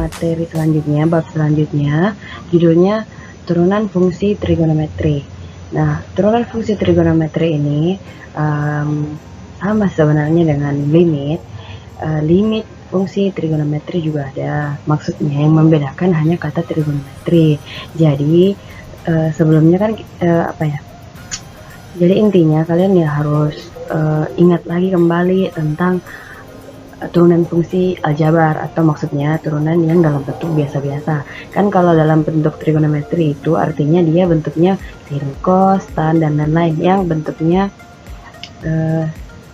materi selanjutnya, bab selanjutnya, judulnya turunan fungsi trigonometri. Nah, turunan fungsi trigonometri ini sama sebenarnya dengan limit. Limit fungsi trigonometri juga ada. Maksudnya yang membedakan hanya kata trigonometri. Jadi sebelumnya kan jadi intinya kalian ya harus ingat lagi kembali tentang turunan fungsi aljabar, atau maksudnya turunan yang dalam bentuk biasa-biasa. Kan kalau dalam bentuk trigonometri itu artinya dia bentuknya sin, cos, tan, dan lain-lain yang bentuknya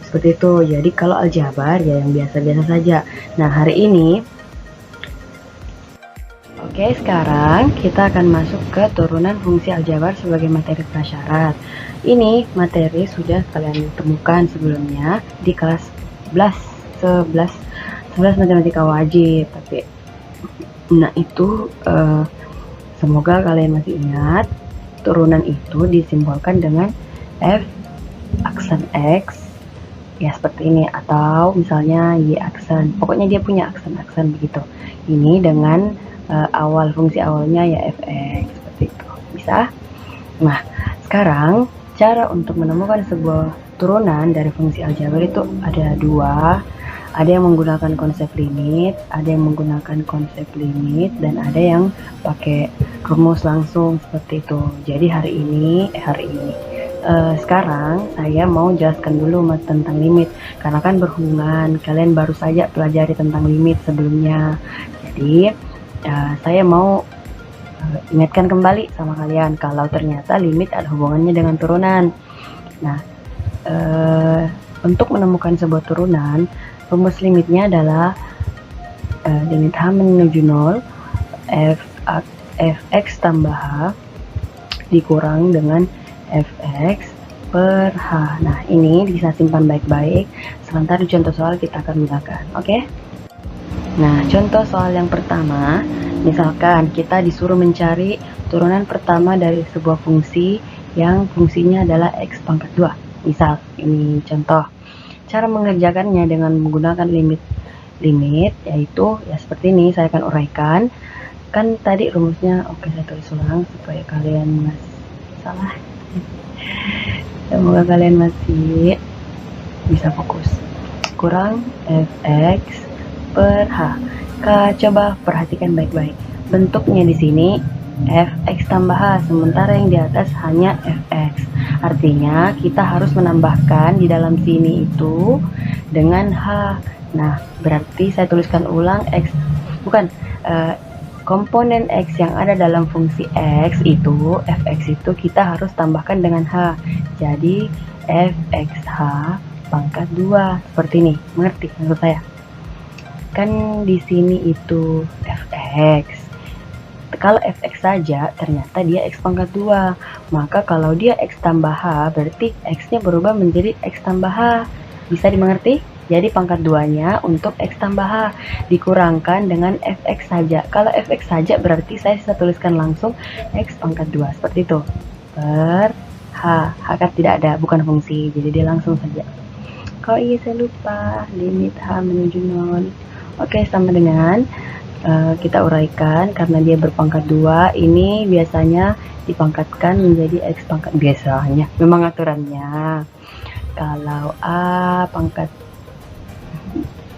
seperti itu. Jadi kalau aljabar ya yang biasa-biasa saja. Nah, hari ini sekarang kita akan masuk ke turunan fungsi aljabar sebagai materi prasyarat. Ini materi sudah kalian temukan sebelumnya di kelas 11 matematika wajib, tapi itu semoga kalian masih ingat. Turunan itu disimbolkan dengan F aksen X ya seperti ini, atau misalnya Y aksen, pokoknya dia punya aksen-aksen begitu. Ini dengan fungsi awalnya ya fx, seperti itu, bisa. Nah, sekarang cara untuk menemukan sebuah turunan dari fungsi aljabar itu ada dua. Ada yang menggunakan konsep limit, dan ada yang pakai rumus langsung seperti itu. Jadi hari ini sekarang saya mau jelaskan dulu tentang limit, karena kan berhubungan, kalian baru saja pelajari tentang limit sebelumnya. Jadi saya mau ingatkan kembali sama kalian kalau ternyata limit ada hubungannya dengan turunan. Nah, untuk menemukan sebuah turunan, rumus limitnya adalah limit H menuju 0, fx tambah H dikurang dengan fx per H. Nah, ini bisa simpan baik-baik. Sebentar di contoh soal kita akan gunakan. Oke? Nah, contoh soal yang pertama, misalkan kita disuruh mencari turunan pertama dari sebuah fungsi yang fungsinya adalah x pangkat 2. Misal, ini contoh. Cara mengerjakannya dengan menggunakan limit yaitu ya seperti ini, saya akan uraikan. Kan tadi rumusnya, oke, saya tulis ulang supaya kalian masih salah. Semoga kalian masih bisa fokus. Kurang fx per h. Coba perhatikan baik-baik. Bentuknya di sini fx tambah h, sementara yang di atas hanya fx. Artinya kita harus menambahkan di dalam sini itu dengan h. Nah, berarti saya tuliskan ulang komponen x yang ada dalam fungsi x itu, fx itu kita harus tambahkan dengan h. Jadi fxh pangkat 2 seperti ini. Mengerti maksud saya? Kan di sini itu fx. Kalau fx saja ternyata dia x pangkat 2, maka kalau dia x tambah h berarti x nya berubah menjadi x tambah h. Bisa dimengerti? Jadi pangkat 2 nya untuk x tambah h dikurangkan dengan fx saja. Kalau fx saja berarti saya bisa tuliskan langsung x pangkat 2 seperti itu per h. H kan tidak ada, bukan fungsi, jadi dia langsung saja. Kalau iya saya lupa, limit h menuju 0. Oke, sama dengan kita uraikan, karena dia berpangkat 2, ini biasanya dipangkatkan menjadi x pangkat, biasanya, memang aturannya. Kalau a pangkat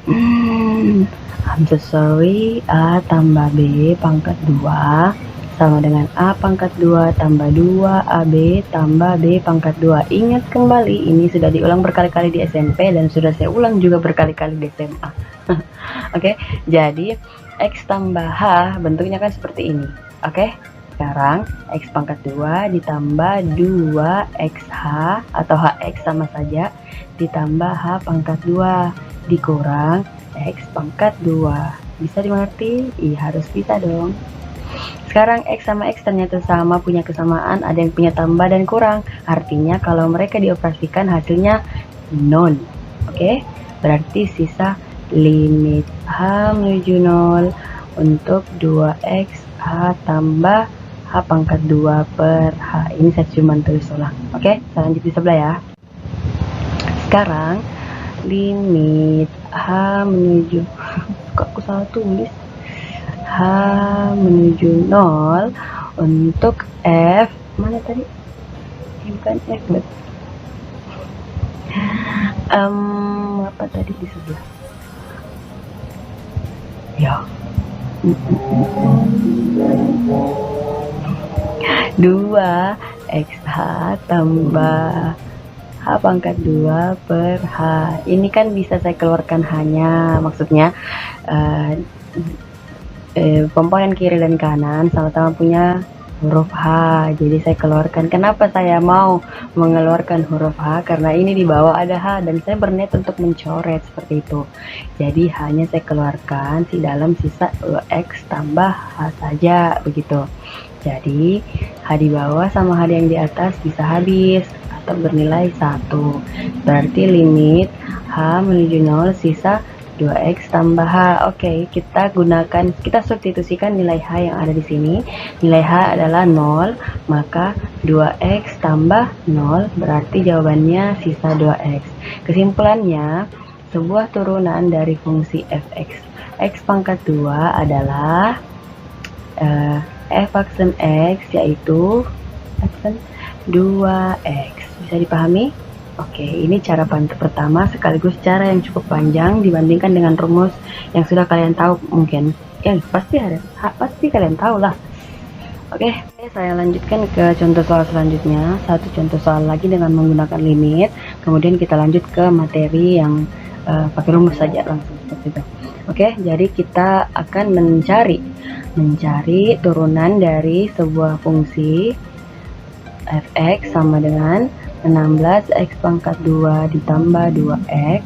I'm so sorry, a tambah b pangkat 2 sama dengan a pangkat 2 tambah 2 ab tambah b pangkat 2. Ingat kembali, ini sudah diulang berkali-kali di SMP dan sudah saya ulang juga berkali-kali di SMA. Oke, jadi x tambah h bentuknya kan seperti ini. Oke, sekarang x pangkat 2 ditambah 2xh atau hx sama saja ditambah h pangkat 2 dikurang x pangkat 2. Bisa dimengerti? Iya, harus bisa dong. Sekarang x sama x ternyata sama, punya kesamaan, ada yang punya tambah dan kurang. Artinya kalau mereka dioperasikan hasilnya non. Oke, berarti sisa limit h menuju 0 untuk 2x h tambah h pangkat 2 per h. Ini saya cuma tulis ulang. Oke, saya lanjut di sebelah ya. Sekarang limit h menuju kok aku salah tulis, h H menuju 0 untuk F, mana tadi? Bukan F, apa tadi di sebelah? Ya. 2XH tambah H pangkat 2 per H. Ini kan bisa saya keluarkan hanya, maksudnya komponen kiri dan kanan sama-sama punya huruf H. Jadi saya keluarkan. Kenapa saya mau mengeluarkan huruf H? Karena ini di bawah ada H dan saya berniat untuk mencoret seperti itu. Jadi hanya saya keluarkan di dalam sisa X tambah H saja begitu. Jadi H di bawah sama H yang di atas bisa habis atau bernilai 1. Berarti limit H menuju 0 sisa 2X tambah H. Oke, kita substitusikan nilai H yang ada di sini. Nilai H adalah 0, maka 2X tambah 0 berarti jawabannya sisa 2X. Kesimpulannya, sebuah turunan dari fungsi fx X pangkat 2 adalah f aksen X, yaitu aksen 2X. Bisa dipahami? Oke, ini cara pertama sekaligus cara yang cukup panjang dibandingkan dengan rumus yang sudah kalian tahu mungkin. Ya, pasti kalian tahu lah. Oke, saya lanjutkan ke contoh soal selanjutnya. Satu contoh soal lagi dengan menggunakan limit. Kemudian kita lanjut ke materi yang pakai rumus saja langsung seperti itu. Oke, jadi kita akan mencari turunan dari sebuah fungsi fx sama dengan 16x pangkat 2 ditambah 2x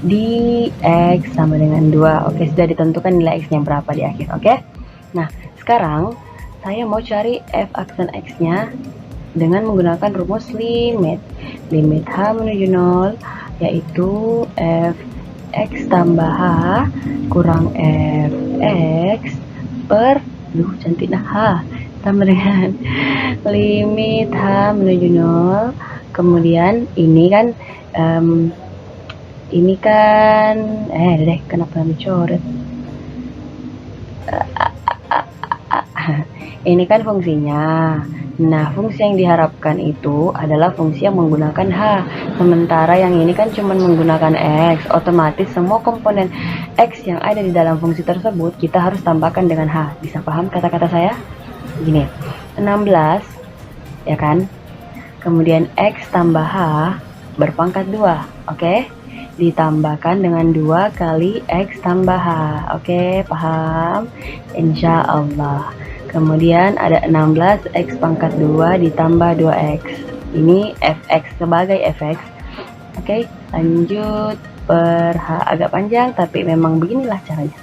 di x sama dengan 2. Oke, sudah ditentukan nilai x-nya berapa di akhir. Oke, nah sekarang saya mau cari f aksen x-nya dengan menggunakan rumus limit h menuju 0, yaitu f x tambah h kurang f x per cantik h sama dengan limit h menuju 0. Kemudian ini kan kenapa dicoret? Ini kan fungsinya. Nah, fungsi yang diharapkan itu adalah fungsi yang menggunakan H. Sementara yang ini kan cuma menggunakan X. Otomatis semua komponen X yang ada di dalam fungsi tersebut kita harus tambahkan dengan H. Bisa paham kata-kata saya? Gini, 16 ya kan? Kemudian X tambah H berpangkat 2, oke? Ditambahkan dengan 2 kali X tambah H, oke? Paham? Insya Allah. Kemudian ada 16 X pangkat 2 ditambah 2X. Ini fx sebagai fx. Oke, lanjut per H. Agak panjang tapi memang beginilah caranya.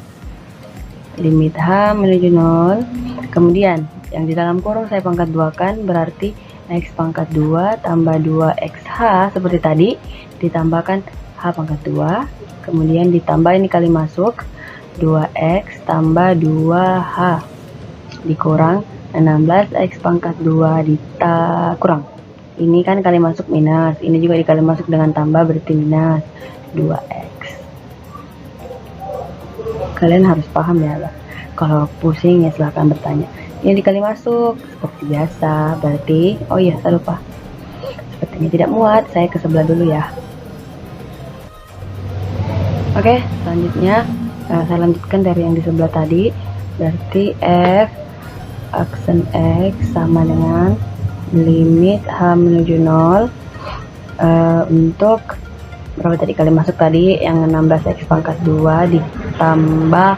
Limit H menuju 0. Kemudian yang di dalam kurung saya pangkat 2 kan, berarti X pangkat 2 tambah 2XH seperti tadi, ditambahkan H pangkat 2, kemudian ditambah ini kali masuk 2X tambah 2H dikurang 16X pangkat 2 kurang. Ini kan kali masuk minus, ini juga dikali masuk dengan tambah berarti minus 2X. Kalian harus paham ya lah. Kalau pusing ya silahkan bertanya. Ini dikali masuk seperti biasa, berarti oh iya saya lupa, sepertinya tidak muat, saya ke sebelah dulu ya. Oke, selanjutnya saya lanjutkan dari yang di sebelah tadi. Berarti f aksen x sama dengan limit h menuju 0 untuk berapa tadi kali masuk tadi, yang 16x pangkat 2 ditambah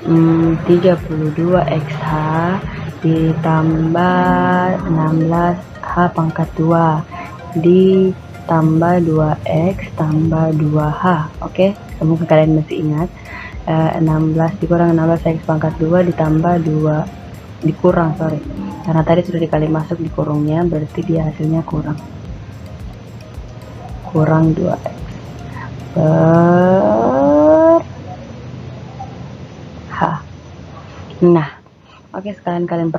32xh ditambah 16h pangkat 2 ditambah 2x tambah 2h. Oke, semoga kalian masih ingat. 16 dikurang 16x pangkat 2 ditambah 2 dikurang, karena tadi sudah dikali masuk di kurungnya, berarti dia hasilnya kurang 2x per H. Nah, oke, sekalian kalian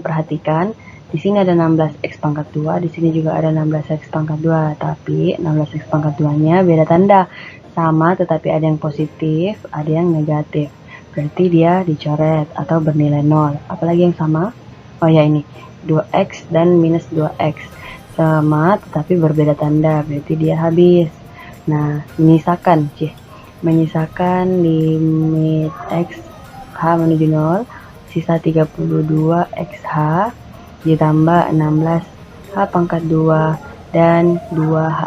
perhatikan, di sini ada 16x pangkat 2, di sini juga ada 16x pangkat 2, tapi 16x pangkat 2-nya beda tanda, sama tetapi ada yang positif, ada yang negatif. berarti dia dicoret atau bernilai 0. Apalagi yang sama? Oh ya, ini 2x dan minus 2x sama tetapi berbeda tanda, berarti dia habis. Nah, menyisakan limit x h menuju 0, sisa 32xh ditambah 16h pangkat 2 dan 2h.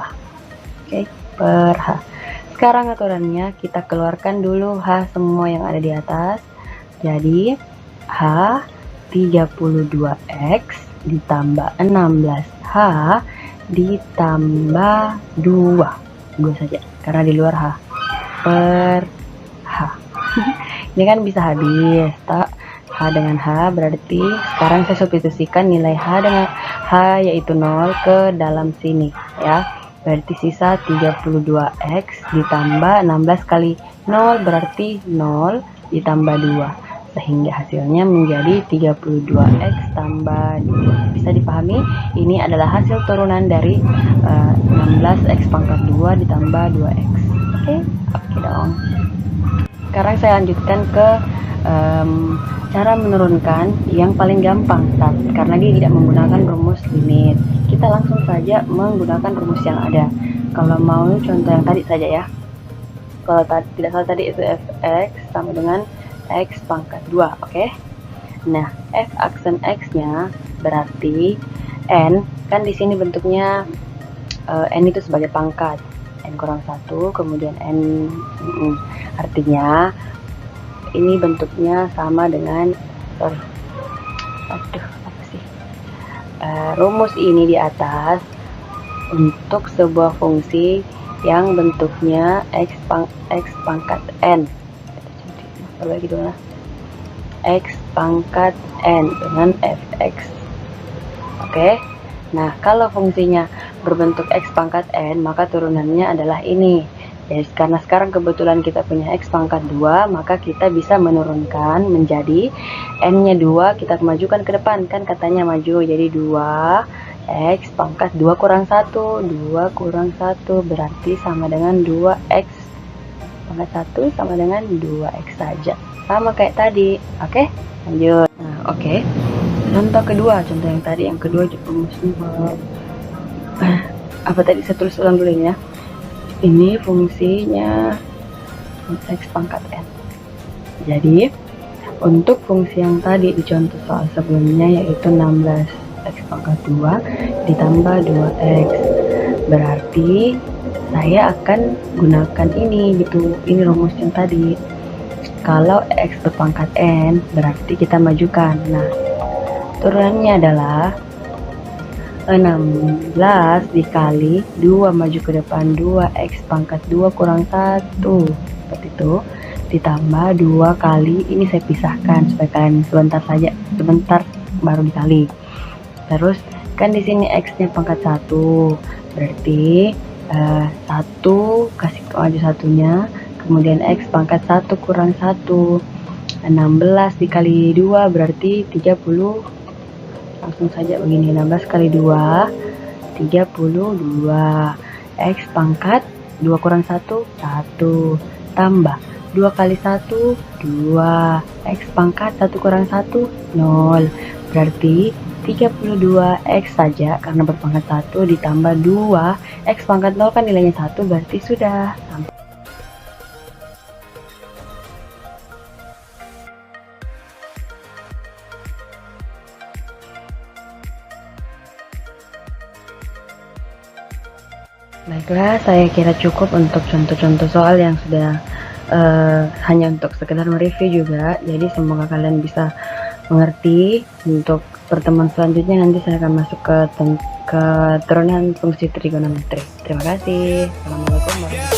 Oke, per h. Sekarang aturannya kita keluarkan dulu h semua yang ada di atas. Jadi h 32x ditambah 16h ditambah 2 saja karena di luar h per h. Ini kan bisa habis, tak? H dengan H berarti sekarang saya substitusikan nilai H dengan H yaitu 0 ke dalam sini ya. Berarti sisa 32x ditambah 16 kali 0 berarti 0 ditambah 2 sehingga hasilnya menjadi 32x tambah 2. Bisa dipahami? Ini adalah hasil turunan dari 16x pangkat 2 ditambah 2x. Oke dong. Sekarang saya lanjutkan ke cara menurunkan yang paling gampang karena dia tidak menggunakan rumus limit. Kita langsung saja menggunakan rumus yang ada. Kalau mau contoh yang tadi saja ya. Kalau tidak salah tadi itu fx sama dengan x pangkat 2, oke? Nah, f aksen x-nya berarti n, kan di sini bentuknya n itu sebagai pangkat. N kurang 1, kemudian n, artinya ini bentuknya sama dengan rumus ini di atas untuk sebuah fungsi yang bentuknya x pangkat n. X pangkat n dengan fx. Oke. Nah, kalau fungsinya berbentuk x pangkat n, maka turunannya adalah ini. Jadi karena sekarang kebetulan kita punya x pangkat 2, maka kita bisa menurunkan menjadi n-nya 2, kita majukan ke depan, kan katanya maju, jadi 2 x pangkat 2 kurang 1, 2 kurang 1 berarti sama dengan 2x pangkat 1 sama dengan 2x saja, sama kayak tadi. Oke, lanjut. Nah, oke. Contoh yang tadi yang kedua apa tadi, saya tulis ulang dulu ya. Ini fungsinya x pangkat n. Jadi untuk fungsi yang tadi di contoh soal sebelumnya yaitu 16x pangkat 2 ditambah 2x, berarti saya akan gunakan ini gitu. Ini rumus yang tadi. Kalau x berpangkat n berarti kita majukan. Nah, turunannya adalah 16 dikali 2 maju ke depan 2x pangkat 2 kurang 1 seperti itu, ditambah 2 kali, ini saya pisahkan supaya kalian sebentar baru dikali. Terus kan di sini x-nya pangkat 1 berarti 1 kasih maju satunya, kemudian x pangkat 1 kurang 1, 16 dikali 2 berarti 30. Langsung saja begini, 16 kali 2 32, x pangkat 2 kurang 1 1 tambah 2 kali 1 2, x pangkat 1 kurang 1 0, berarti 32x saja karena berpangkat 1 ditambah 2 x pangkat 0 kan nilainya 1, berarti sudah sampai. Baiklah, saya kira cukup untuk contoh-contoh soal yang sudah hanya untuk sekedar mereview juga. Jadi semoga kalian bisa mengerti. Untuk pertemuan selanjutnya nanti saya akan masuk ke turunan fungsi trigonometri. Terima kasih. Assalamualaikum warahmatullahi wabarakatuh.